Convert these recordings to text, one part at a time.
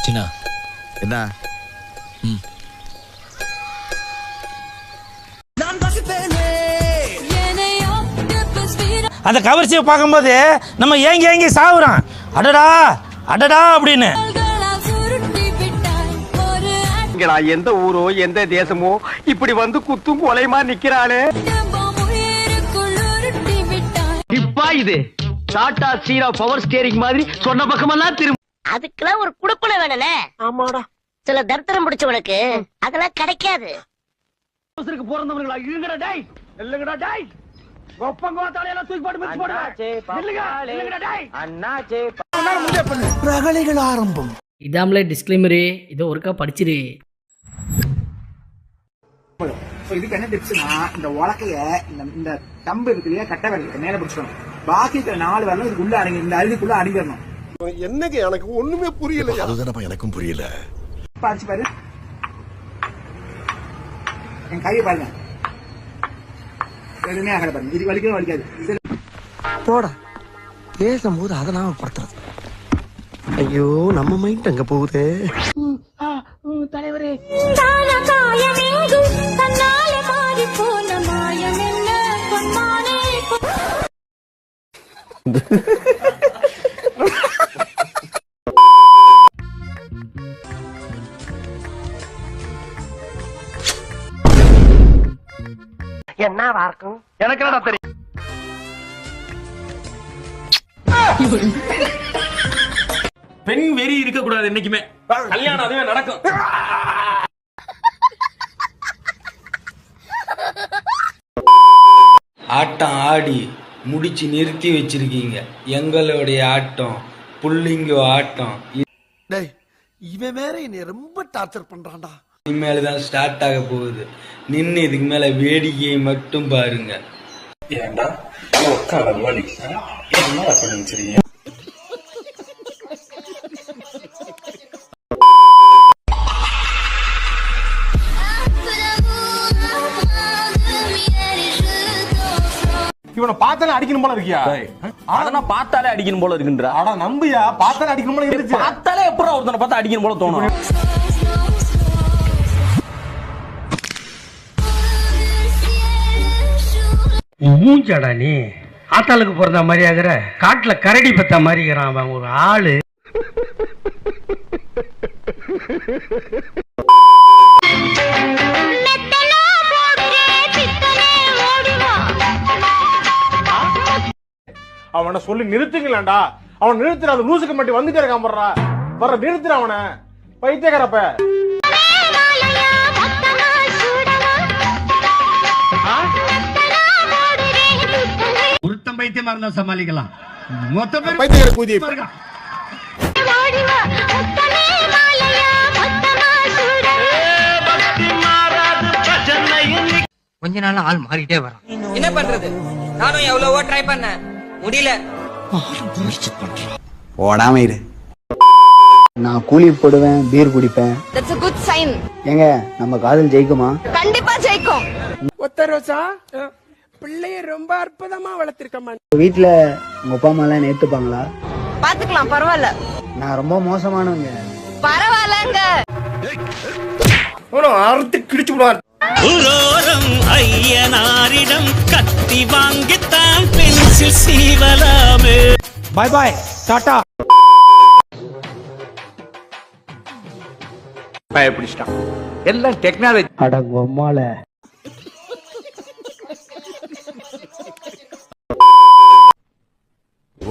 சின்னா என்ன அந்த கவர்ச்சியை பார்க்கும்போது நம்ம ஏங்கி சாவுறான். அடடா அடடா அப்படின்னு. எந்த ஊரோ எந்த தேசமோ இப்படி வந்து குத்தும் கொலைமா நிக்கிறாளே. இப்பா இது டாடா சீரா பவர் ஸ்டேரிங் மாதிரி சொன்ன பக்கமெல்லாம் திரும்ப. அதுக்கெல்லாம் ஒரு குடுப்பனை வேணும்னே. ஆமாடா, சில தர்த்தரம் பிடிச்சவனுக்கு அதெல்லாம் கிடைக்காது. போறவங்களா இருங்கடா டேய், இல்லங்கடா டேய். கொப்பங்கோத்தாலையெல்லாம் தூக்கி போட்டு மிக்ஸ் போடுங்க. இல்லங்கடா டேய். அண்ணாச்சே ரகளைகள் ஆரம்பம். இதாமலே டிஸ்க்ளைமரு இதோ ஒருக்கா படிச்சிரு. இதுக்கு என்ன டிப்ஸ்னா, இந்த உலக்கைய இந்த தம்பு இருக்கு இல்லையா, கட்டை விரலுக்கு மேல பிடிச்சிடணும். பாக்கி இருக்கிற 4 விரலும் இதுக்குள்ள அடங்கி, இந்த அருகுக்குள்ள அடங்கிடணும். என்னங்க எனக்கு ஒண்ணுமே புரியல. அதுதானப்பா எனக்கும் புரியல. பாச்சு பாரு, என் கையை பாருங்க, எதுவுமே ஆகல பாருங்க. இது வலிக்கவே வலிக்காது. போடா பேசும்போது அதெல்லாம் படுத்துறது. ஐயோ நம்ம மைண்ட் அங்க போகுது. தலைவரே, என்னவா இருக்கும் எனக்கு என்னடா தெரியும். பெண் வெறி இருக்க கூடாது என்னைக்குமே. கல்யாணம் அதுவே நடக்கும். ஆட்டம் ஆடி முடிச்சு நிறுத்தி வச்சிருக்கீங்க. எங்களுடைய ஆட்டம் புள்ளிங்கோ ஆட்டம் டேய் இவன் வேற என்னை ரொம்ப டார்ச்சர் பண்றான்டா. இனிமேல்தான் ஸ்டார்ட் ஆக போகுது. நின்று இதுக்கு மேல வேடிக்கையை மட்டும் பாருங்க. ஏண்டா வலி என்ன பண்ணுறீங்க? இவனை பார்த்தாலே அடிக்கணும் போல இருக்கியா? அதெல்லாம் பார்த்தாலே அடிக்கணும் போல இருக்குன்றா. அட நம்பியா, பார்த்தாலே அடிக்கணும் போல இருந்துச்சு. பார்த்தாலே எப்பறம் ஒருத்தனை பார்த்தா அடிக்கணும் போல தோணும். மூஞ்சடா நீ ஆத்தாளுக்கு பிறந்த மாதிரி ஆகுற, காட்டுல கரடி பத்த மாதிரி இருக்கிறான் அவன் ஒரு ஆளு. அவனை சொல்லி நிறுத்துங்களேன்டா. அவன் நிறுத்துற, அந்த லூசுக்கு மட்டும் வந்துட்டே இருக்கான் போடுறா. வர நிறுத்துற அவனை, பைத்தியக்காரப்ப. ஒருத்தம் பைத்தியமா இருந்தா சமாளிக்கலாம், மொத்த பேர் பைத்தியக்கார கூதி. கொஞ்ச நாள் ஆள் மாறிட்டே வரான். என்ன பண்றது, நானும் எவ்வளவோ ட்ரை பண்ணேன், முடியல. ஓடாம இரு. நான் கூலி போடுவேன், பீர் குடிப்பேன். That's a good sign. ஏங்க நம்ம காதல் ஜெயிக்குமா? கண்டிப்பா ஜெயிக்கும். ஒத்த ரோசா பிள்ளைய ரொம்ப அற்புதமா வளர்த்திருக்கமா. வீட்டுல உங்க அப்பா அம்மா எல்லாம் ஏத்துப்பாங்களா? பாத்துக்கலாம், பரவாயில்ல. நான் ரொம்ப மோசமானவங்க. பரவாயில்லங்க. அறுத்து கிழிச்சு விடுவார். ஐயனாரிடம் கத்தி வாங்கித்தான் பென்சில் சீவலாமே. பாய் பாய், டாடா. பயப்பிடிச்சிட்டான். எல்லாம் டெக்னாலஜி. அட பொம்மால.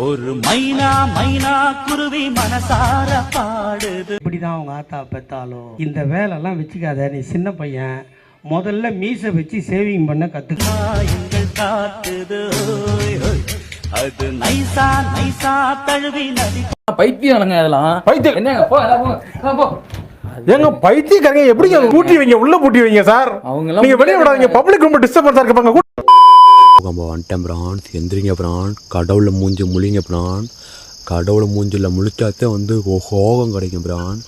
ஒரு மைனா மைனா குருவி மனசார பாடுது. இப்படிதான் அவங்க ஆத்தா பெத்தாலும் இந்த வேலை எல்லாம் வச்சுக்காத, நீ சின்ன பையன், முதல்ல மீச வச்சு சேவிங் பண்ண கத்துக்க. எங்கள் காத்துது அது நைசா நைசா தழுவி நதி. பைத்தியம் அதெல்லாம் பைத்தியம் என்னங்க. ஏங்க பைத்தியக்காரங்க எப்படிங்க பூட்டி வைங்க, உள்ள பூட்டி வைங்க சார். நீங்க வெளியே விடாதீங்க, பப்ளிக் ரொம்ப டிஸ்டர்பன்ஸா இருப்பாங்க. வந்துட்டேன் பிரான், எந்திரிங்க பிரான், கடவுளை மூஞ்சி முழிங்க பிரான், கடவுளை மூஞ்சில முழிச்சாத்தே ஹோகம் கிடைக்கும் பிரான்.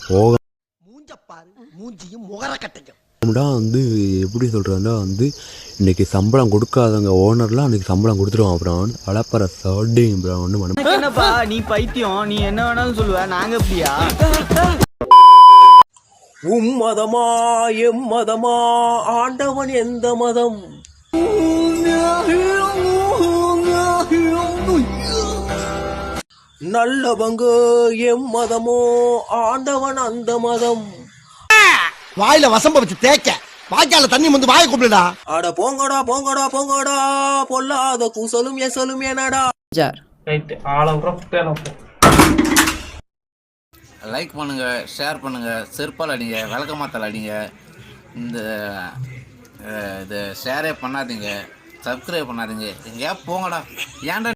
ஹோகம் மூஞ்ச பாரு, மூஞ்சியும் முகர கட்டையும். வந்து எப்படி சொல்கிறேன்னா வந்து இன்னைக்கு சம்பளம் கொடுக்காதவங்க ஓனர்லாம் அன்றைக்கி சம்பளம் கொடுத்துருவான் அப்புறம் அளப்பற சர்டிங் அப்புறம் ஒன்று மனம் என்னப்பா நீ பைத்தியம், நீ என்ன வேணாலும் சொல்லுவ, நாங்க எப்படியா? மதமா எம்மதமா ஆண்டவன் எந்த மதம் நல்லவங்க எம்மதமோ ஆண்டவன் அந்த மதம். வாயில வசம்ப வச்சு தேக்க வாய்க்கால தண்ணி வந்து வாயை கூப்பிடுடா. அட போங்கடா போங்கடா போங்கடா பொல்லாத கூசலும் எசலும் ஏனடா. லைக் பண்ணுங்க, ஷேர் பண்ணுங்க, செருப்பால் அடிங்க, விளக்கமாத்தால் அடிங்க. இந்த இது ஷேரே பண்ணாதீங்க, சப்ஸ்கிரைப் பண்ணாதீங்க. எங்கேயா போங்கடா. ஏன்டா